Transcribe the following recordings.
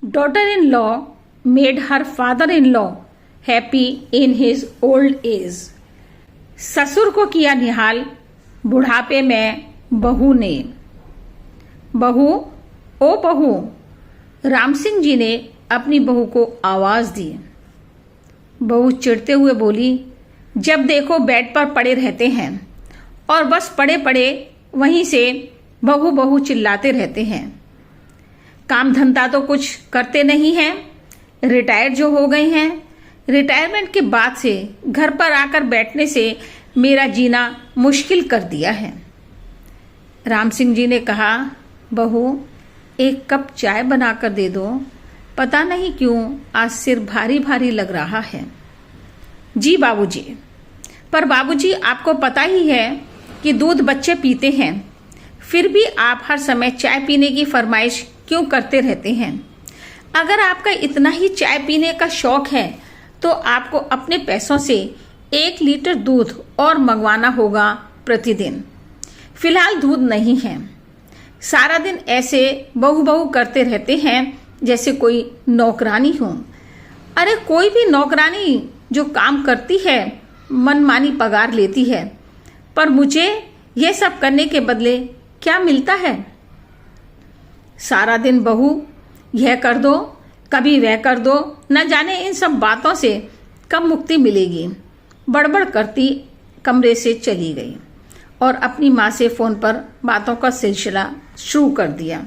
daughter-in-law made her father-in-law happy in his old age. ससुर को किया निहाल बुढ़ापे में बहू ने। बहू, ओ बहू, राम सिंह जी ने अपनी बहू को आवाज दी। बहू चिढ़ते हुए बोली, जब देखो बेड पर पड़े रहते हैं और बस पड़े पड़े वहीं से बहू बहू चिल्लाते रहते हैं। काम धंधा तो कुछ करते नहीं हैं, रिटायर जो हो गए हैं। रिटायरमेंट के बाद से घर पर आकर बैठने से मेरा जीना मुश्किल कर दिया है। राम सिंह जी ने कहा, बहू एक कप चाय बनाकर दे दो, पता नहीं क्यों आज सिर भारी भारी लग रहा है। जी बाबूजी। पर बाबूजी आपको पता ही है कि दूध बच्चे पीते हैं, फिर भी आप हर समय चाय पीने की फरमाइश क्यों करते रहते हैं? अगर आपका इतना ही चाय पीने का शौक है तो आपको अपने पैसों से 1 लीटर दूध और मंगवाना होगा प्रतिदिन। फिलहाल दूध नहीं है। सारा दिन ऐसे बहू बहू करते रहते हैं जैसे कोई नौकरानी हो। अरे कोई भी नौकरानी जो काम करती है मनमानी पगार लेती है, पर मुझे यह सब करने के बदले क्या मिलता है? सारा दिन बहू यह कर दो, कभी वह कर दो, न जाने इन सब बातों से कब मुक्ति मिलेगी। बड़बड़ करती कमरे से चली गई और अपनी माँ से फोन पर बातों का सिलसिला शुरू कर दिया।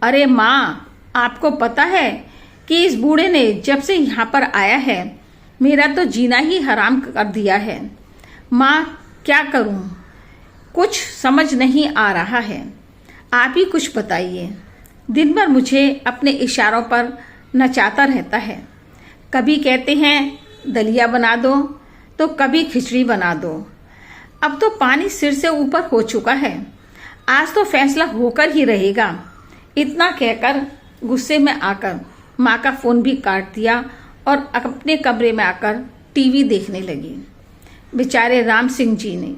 अरे माँ, आपको पता है कि इस बूढ़े ने जब से यहाँ पर आया है मेरा तो जीना ही हराम कर दिया है। माँ क्या करूँ, कुछ समझ नहीं आ रहा है, आप ही कुछ बताइए। दिन भर मुझे अपने इशारों पर नचाता रहता है। कभी कहते हैं दलिया बना दो तो कभी खिचड़ी बना दो। अब तो पानी सिर से ऊपर हो चुका है, आज तो फैसला होकर ही रहेगा। इतना कहकर गुस्से में आकर माँ का फोन भी काट दिया और अपने कमरे में आकर टीवी देखने लगी। बेचारे राम सिंह जी ने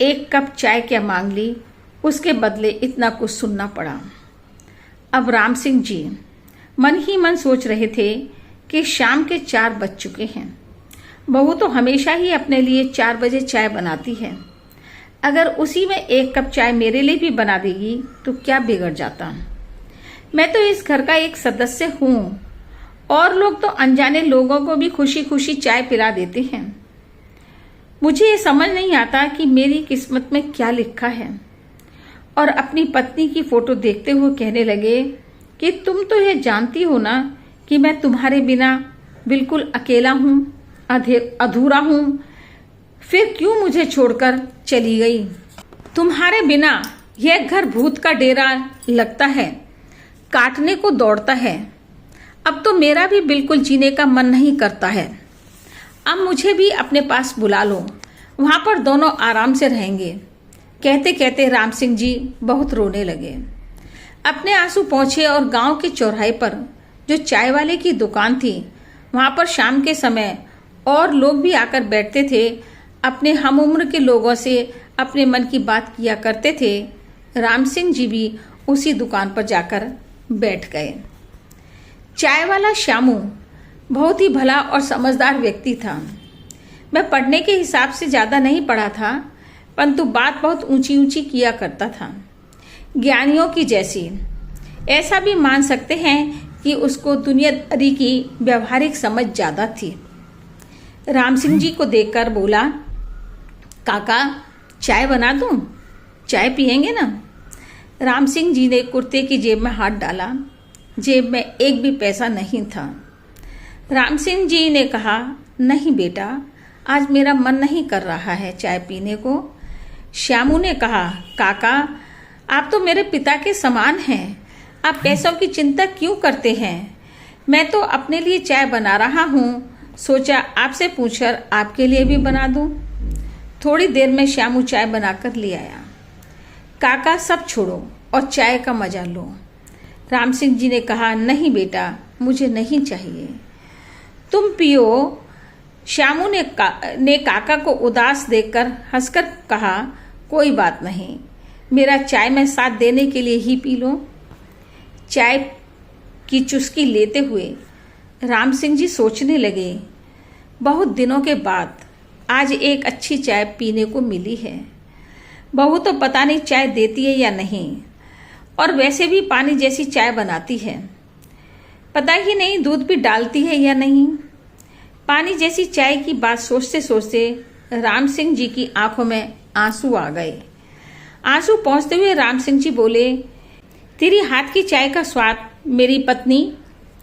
1 कप चाय क्या मांग ली, उसके बदले इतना कुछ सुनना पड़ा। अब राम सिंह जी मन ही मन सोच रहे थे कि शाम के 4 बज चुके हैं। बहू तो हमेशा ही अपने लिए 4 बजे चाय बनाती है। अगर उसी में 1 कप चाय मेरे लिए भी बना देगी तो क्या बिगड़ जाता। मैं तो इस घर का एक सदस्य हूँ और लोग तो अनजाने लोगों को भी खुशी खुशी चाय पिला देते हैं। मुझे ये समझ नहीं आता कि मेरी किस्मत में क्या लिखा है। और अपनी पत्नी की फोटो देखते हुए कहने लगे कि तुम तो ये जानती हो ना कि मैं तुम्हारे बिना बिल्कुल अकेला हूँ, अधूरा हूँ, फिर क्यों मुझे छोड़कर चली गई? तुम्हारे बिना यह घर भूत का डेरा लगता है, काटने को दौड़ता है। अब तो मेरा भी बिल्कुल जीने का मन नहीं करता है। अब मुझे भी अपने पास बुला लो, वहां पर दोनों आराम से रहेंगे। कहते कहते राम सिंह जी बहुत रोने लगे। अपने आंसू पोंछे और गांव के चौराहे पर जो चाय वाले की दुकान थी वहां पर शाम के समय और लोग भी आकर बैठते थे, अपने हम उम्र के लोगों से अपने मन की बात किया करते थे। राम सिंह जी भी उसी दुकान पर जाकर बैठ गए। चाय वाला श्यामू बहुत ही भला और समझदार व्यक्ति था। मैं पढ़ने के हिसाब से ज्यादा नहीं पढ़ा था, परंतु बात बहुत ऊंची ऊंची किया करता था, ज्ञानियों की जैसी। ऐसा भी मान सकते हैं कि उसको दुनियादारी की व्यवहारिक समझ ज्यादा थी। राम सिंह जी को देखकर बोला, काका चाय बना दूं? चाय पियेंगे ना? राम सिंह जी ने कुर्ते की जेब में हाथ डाला। जेब में एक भी पैसा नहीं था। राम सिंह जी ने कहा, नहीं बेटा, आज मेरा मन नहीं कर रहा है चाय पीने को। श्यामू ने कहा, काका आप तो मेरे पिता के समान हैं, आप पैसों की चिंता क्यों करते हैं? मैं तो अपने लिए चाय बना रहा हूँ, सोचा आपसे पूछकर आपके लिए भी बना दूं। थोड़ी देर में श्यामू चाय बनाकर ले आया। काका सब छोड़ो और चाय का मजा लो। राम सिंह जी ने कहा, नहीं बेटा, मुझे नहीं चाहिए, तुम पियो। श्यामू ने काका को उदास देखकर हंसकर कहा, कोई बात नहीं, मेरा चाय में साथ देने के लिए ही पी लो। चाय की चुस्की लेते हुए राम सिंह जी सोचने लगे, बहुत दिनों के बाद आज एक अच्छी चाय पीने को मिली है। बहू तो पता नहीं चाय देती है या नहीं, और वैसे भी पानी जैसी चाय बनाती है। पता ही नहीं दूध भी डालती है या नहीं। पानी जैसी चाय की बात सोचते सोचते राम सिंह जी की आंखों में आंसू आ गए। आंसू पहुंचते हुए राम सिंह जी बोले, तेरी हाथ की चाय का स्वाद मेरी पत्नी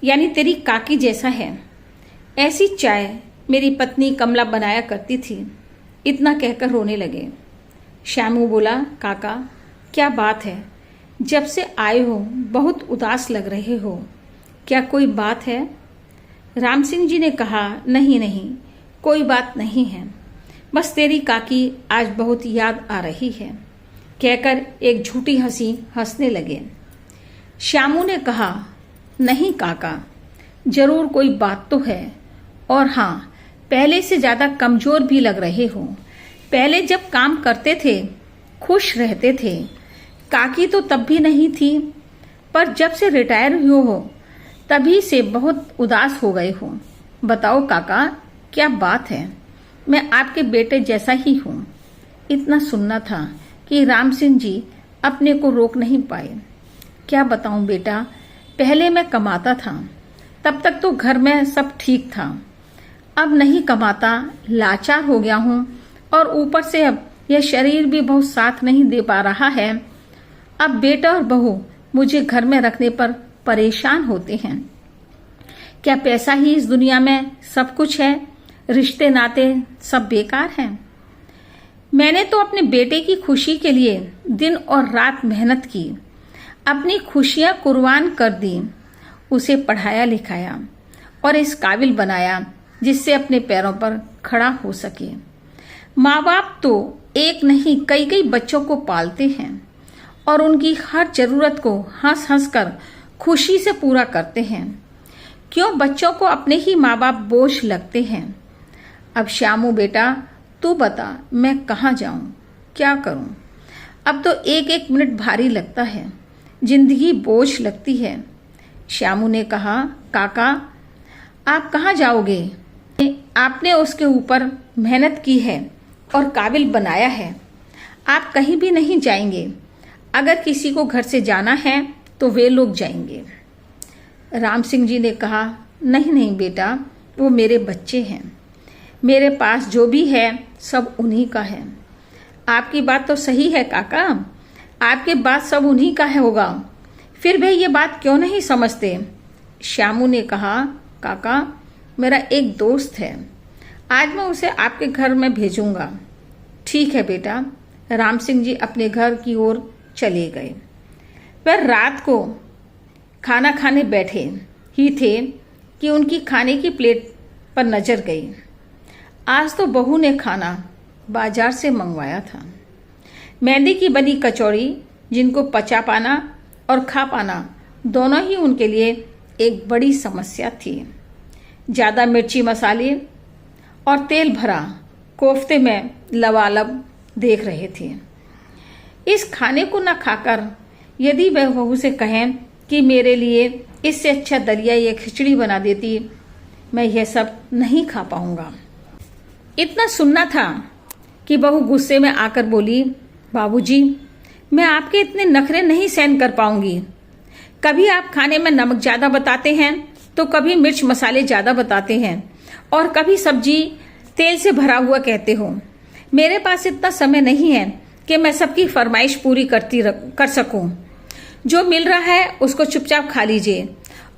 यानी तेरी काकी जैसा है। ऐसी चाय मेरी पत्नी कमला बनाया करती थी। इतना कहकर रोने लगे। श्यामू बोला, काका क्या बात है, जब से आए हो बहुत उदास लग रहे हो, क्या कोई बात है? राम सिंह जी ने कहा, नहीं नहीं, कोई बात नहीं है, बस तेरी काकी आज बहुत याद आ रही है, कहकर एक झूठी हंसी हंसने लगे। श्यामू ने कहा, नहीं काका, जरूर कोई बात तो है, और हाँ, पहले से ज्यादा कमजोर भी लग रहे हो। पहले जब काम करते थे खुश रहते थे, काकी तो तब भी नहीं थी, पर जब से रिटायर हुए हो तभी से बहुत उदास हो गए हो। बताओ काका क्या बात है? मैं आपके बेटे जैसा ही हूँ। इतना सुनना था कि राम सिंह जी अपने को रोक नहीं पाए। क्या बताऊं बेटा, पहले मैं कमाता था, तब तक तो घर में सब ठीक था। अब नहीं कमाता, लाचार हो गया हूँ, और ऊपर से अब यह शरीर भी बहुत साथ नहीं दे पा रहा है। अब बेटा और बहू मुझे घर में रखने पर परेशान होते हैं। क्या पैसा ही इस दुनिया में सब कुछ है? रिश्ते नाते सब बेकार हैं। मैंने तो अपने बेटे की खुशी के लिए दिन और रात मेहनत की, अपनी खुशियां कुर्बान कर दी, उसे पढ़ाया लिखाया और इस काबिल बनाया जिससे अपने पैरों पर खड़ा हो सके। माँ बाप तो एक नहीं कई कई बच्चों को पालते हैं और उनकी हर जरूरत को हंस हंस कर खुशी से पूरा करते हैं। क्यों बच्चों को अपने ही माँ बाप बोझ लगते हैं? अब श्यामू बेटा तू बता, मैं कहाँ जाऊं, क्या करूं? अब तो एक एक मिनट भारी लगता है, जिंदगी बोझ लगती है। श्यामू ने कहा, काका आप कहाँ जाओगे? आपने उसके ऊपर मेहनत की है और काबिल बनाया है, आप कहीं भी नहीं जाएंगे। अगर किसी को घर से जाना है तो वे लोग जाएंगे। राम सिंह जी ने कहा, नहीं नहीं बेटा, वो मेरे बच्चे हैं, मेरे पास जो भी है सब उन्हीं का है। आपकी बात तो सही है काका, आपके बात सब उन्हीं का है होगा, फिर भी ये बात क्यों नहीं समझते? श्यामू ने कहा, काका मेरा एक दोस्त है, आज मैं उसे आपके घर में भेजूंगा। ठीक है बेटा। राम सिंह जी अपने घर की ओर चले गए। वह रात को खाना खाने बैठे ही थे कि उनकी खाने की प्लेट पर नजर गई। आज तो बहू ने खाना बाजार से मंगवाया था। मैदे की बनी कचौड़ी, जिनको पचा पाना और खा पाना दोनों ही उनके लिए एक बड़ी समस्या थी। ज्यादा मिर्ची मसाले और तेल भरा कोफ्ते में लबालब देख रहे थे। इस खाने को न खाकर यदि वह बहू से कहें कि मेरे लिए इससे अच्छा दलिया या खिचड़ी बना देती, मैं यह सब नहीं खा पाऊंगा। इतना सुनना था कि बहू गुस्से में आकर बोली, बाबूजी मैं आपके इतने नखरे नहीं सहन कर पाऊंगी। कभी आप खाने में नमक ज्यादा बताते हैं तो कभी मिर्च मसाले ज्यादा बताते हैं और कभी सब्जी तेल से भरा हुआ कहते हो। मेरे पास इतना समय नहीं है कि मैं सबकी फरमाइश पूरी कर सकूं। जो मिल रहा है उसको चुपचाप खा लीजिए।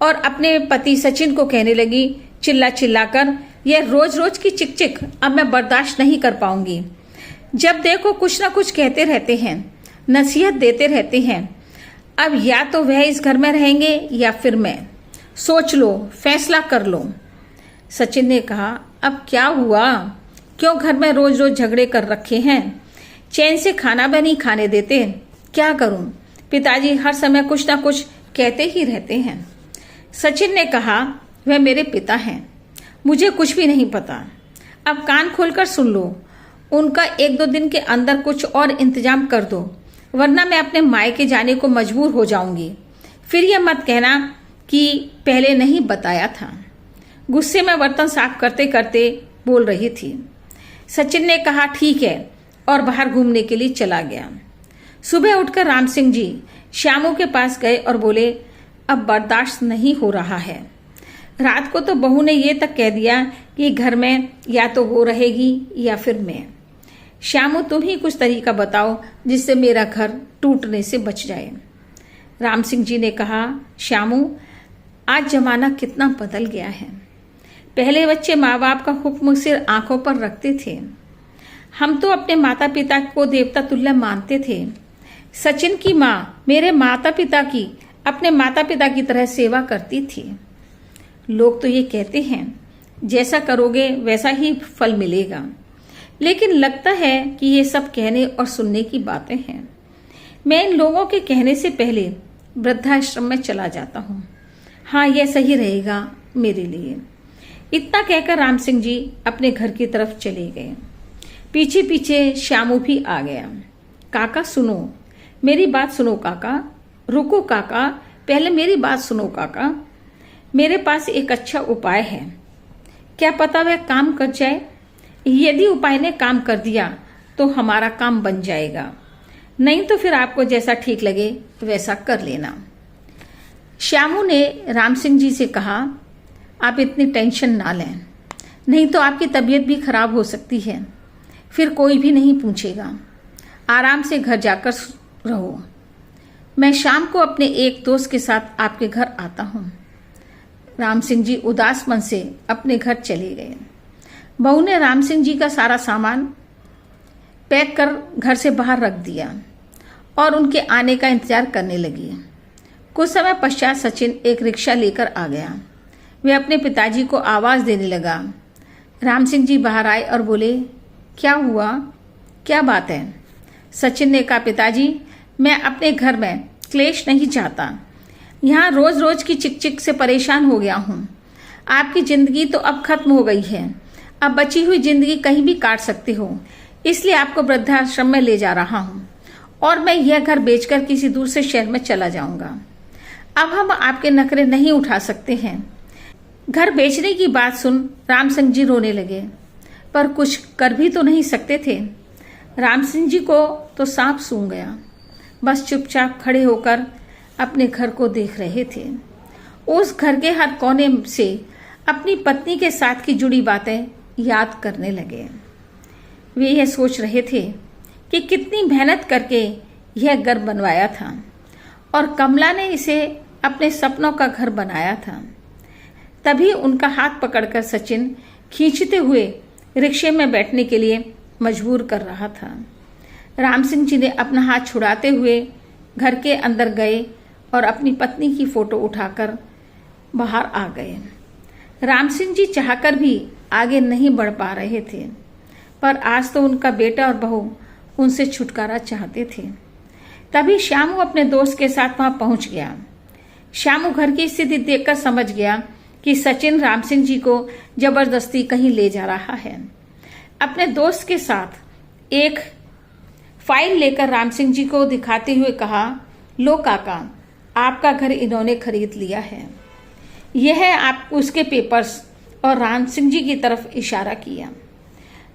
और अपने पति सचिन को कहने लगी चिल्ला चिल्ला कर, यह रोज रोज की चिक अब मैं बर्दाश्त नहीं कर पाऊंगी। जब देखो कुछ ना कुछ कहते रहते हैं, नसीहत देते रहते हैं। अब या तो वह इस घर में रहेंगे या फिर मैं। सोच लो, फैसला कर लो। सचिन ने कहा, अब क्या हुआ? क्यों घर में रोज रोज झगड़े कर रखे हैं? चैन से खाना भी नहीं खाने देते। क्या करूं? पिताजी हर समय कुछ ना कुछ कहते ही रहते हैं। सचिन ने कहा, वह मेरे पिता हैं, मुझे कुछ भी नहीं पता। अब कान खोलकर सुन लो। उनका 1-2 दिन के अंदर कुछ और इंतजाम कर दो, वरना मैं अपने मायके जाने को मजबूर हो जाऊंगी। फिर यह मत कहना कि पहले नहीं बताया था। गुस्से में बर्तन साफ करते करते बोल रही थी। सचिन ने कहा ठीक है और बाहर घूमने के लिए चला गया। सुबह उठकर राम सिंह जी श्यामू के पास गए और बोले, अब बर्दाश्त नहीं हो रहा है। रात को तो बहू ने ये तक कह दिया कि घर में या तो वो रहेगी या फिर मैं। श्यामू तुम ही कुछ तरीका बताओ जिससे मेरा घर टूटने से बच जाए। राम सिंह जी ने कहा, श्यामू आज जमाना कितना बदल गया है। पहले बच्चे माँ बाप का हुक्म सिर आंखों पर रखते थे। हम तो अपने माता पिता को देवता तुल्य मानते थे। सचिन की माँ मेरे माता पिता की अपने माता पिता की तरह सेवा करती थी। लोग तो ये कहते हैं जैसा करोगे वैसा ही फल मिलेगा, लेकिन लगता है कि ये सब कहने और सुनने की बातें हैं। मैं इन लोगों के कहने से पहले वृद्धाश्रम में चला जाता हूँ। हाँ, यह सही रहेगा मेरे लिए। इतना कहकर राम सिंह जी अपने घर की तरफ चले गए। पीछे पीछे श्यामू भी आ गया। काका सुनो, मेरी बात सुनो काका। रुको काका, पहले मेरी बात सुनो काका। मेरे पास एक अच्छा उपाय है, क्या पता वह काम कर जाए। यदि उपाय ने काम कर दिया तो हमारा काम बन जाएगा, नहीं तो फिर आपको जैसा ठीक लगे वैसा कर लेना। श्यामू ने राम सिंह जी से कहा, आप इतनी टेंशन ना लें, नहीं तो आपकी तबीयत भी खराब हो सकती है, फिर कोई भी नहीं पूछेगा। आराम से घर जाकर रहो। मैं शाम को अपने एक दोस्त के साथ आपके घर आता हूँ। राम सिंह जी उदास मन से अपने घर चले गए। बहू ने राम सिंह जी का सारा सामान पैक कर घर से बाहर रख दिया और उनके आने का इंतजार करने लगी। कुछ समय पश्चात सचिन एक रिक्शा लेकर आ गया। वह अपने पिताजी को आवाज देने लगा। राम सिंह जी बाहर आए और बोले, क्या हुआ, क्या बात है? सचिन ने कहा, पिताजी मैं अपने घर में क्लेश नहीं चाहता। यहाँ रोज रोज की चिक से परेशान हो गया हूँ। आपकी जिंदगी तो अब खत्म हो गई है, अब बची हुई जिंदगी कहीं भी काट सकते हो, इसलिए आपको वृद्धाश्रम में ले जा रहा हूँ और मैं यह घर बेचकर किसी दूसरे शहर में चला जाऊंगा। अब हम आपके नखरे नहीं उठा सकते हैं। घर बेचने की बात सुन राम सिंह जी रोने लगे, पर कुछ कर भी तो नहीं सकते थे। राम सिंह जी को तो सांप सूंघ गया, बस चुपचाप खड़े होकर अपने घर को देख रहे थे। उस घर के हर कोने से अपनी पत्नी के साथ की जुड़ी बातें याद करने लगे। वे यह सोच रहे थे कि कितनी मेहनत करके यह घर बनवाया था और कमला ने इसे अपने सपनों का घर बनाया था। तभी उनका हाथ पकड़कर सचिन खींचते हुए रिक्शे में बैठने के लिए मजबूर कर रहा था। राम सिंह जी ने अपना हाथ छुड़ाते हुए घर के अंदर गए और अपनी पत्नी की फोटो उठाकर बाहर आ गए। राम सिंह जी चाहकर भी आगे नहीं बढ़ पा रहे थे, पर आज तो उनका बेटा और बहू उनसे छुटकारा चाहते थे। तभी श्यामू अपने दोस्त के साथ वहां पहुंच गया। श्यामू घर की स्थिति देखकर समझ गया कि सचिन राम सिंह जी को जबरदस्ती कहीं ले जा रहा है। अपने दोस्त के साथ एक फाइल लेकर राम सिंह जी को दिखाते हुए कहा, लो काका, आपका घर इन्होंने खरीद लिया है, यह है आप उसके पेपर्स, और राम सिंह जी की तरफ इशारा किया।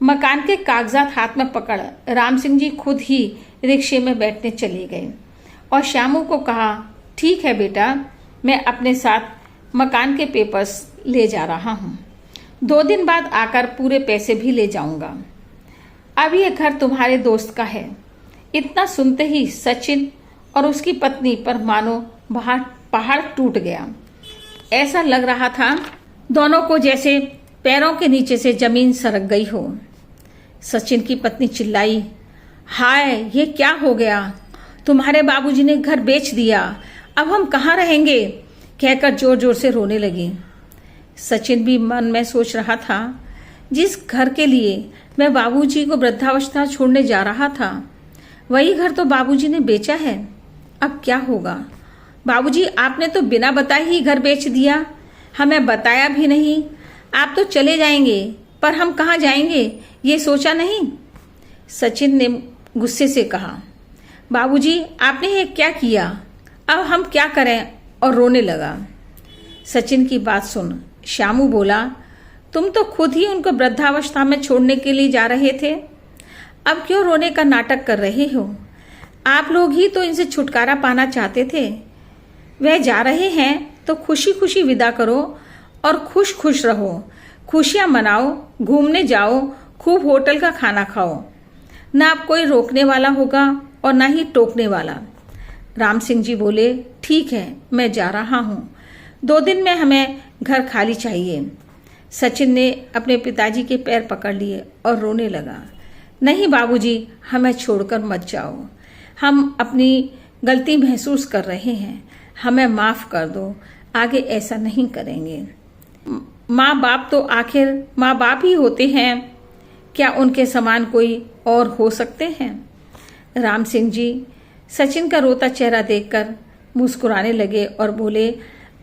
मकान के कागजात हाथ में पकड़ राम सिंह जी खुद ही रिक्शे में बैठने चले गए और श्यामू को कहा, ठीक है बेटा, मैं अपने साथ मकान के पेपर्स ले जा रहा हूँ, 2 दिन बाद आकर पूरे पैसे भी ले जाऊंगा। अब यह घर तुम्हारे दोस्त का है। इतना सुनते ही सचिन और उसकी पत्नी पर मानो पहाड़ टूट गया। ऐसा लग रहा था दोनों को जैसे पैरों के नीचे से जमीन सरक गई हो। सचिन की पत्नी चिल्लाई, हाय, ये क्या हो गया? तुम्हारे बाबूजी ने घर बेच दिया, अब हम कहाँ रहेंगे? कहकर जोर जोर से रोने लगी। सचिन भी मन में सोच रहा था, जिस घर के लिए मैं बाबूजी को वृद्धावस्था छोड़ने जा रहा था, वही घर तो बाबूजी ने बेचा है। अब क्या होगा? बाबूजी, आपने तो बिना बताए ही घर बेच दिया, हमें बताया भी नहीं। आप तो चले जाएंगे, पर हम कहाँ जाएंगे ये सोचा नहीं? सचिन ने गुस्से से कहा, बाबूजी, आपने ये क्या किया? अब हम क्या करें? और रोने लगा। सचिन की बात सुन श्यामू बोला, तुम तो खुद ही उनको वृद्धावस्था में छोड़ने के लिए जा रहे थे, अब क्यों रोने का नाटक कर रहे हो? आप लोग ही तो इनसे छुटकारा पाना चाहते थे। वह जा रहे हैं तो खुशी खुशी विदा करो और खुश खुश रहो, खुशियां मनाओ, घूमने जाओ, खूब होटल का खाना खाओ। ना अब कोई रोकने वाला होगा और ना ही टोकने वाला। राम सिंह जी बोले, ठीक है, मैं जा रहा हूँ, 2 दिन में हमें घर खाली चाहिए। सचिन ने अपने पिताजी के पैर पकड़ लिए और रोने लगा। नहीं बाबूजी, हमें छोड़कर मत जाओ, हम अपनी गलती महसूस कर रहे हैं, हमें माफ कर दो, आगे ऐसा नहीं करेंगे। माँ बाप तो आखिर माँ बाप ही होते हैं, क्या उनके समान कोई और हो सकते हैं? राम सिंह जी सचिन का रोता चेहरा देखकर मुस्कुराने लगे और बोले,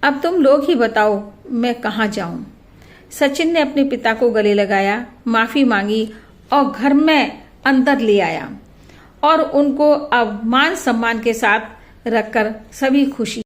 अब तुम लोग ही बताओ मैं कहाँ जाऊं? सचिन ने अपने पिता को गले लगाया, माफी मांगी और घर में अंदर ले आया और उनको अब मान सम्मान के साथ रखकर सभी खुशी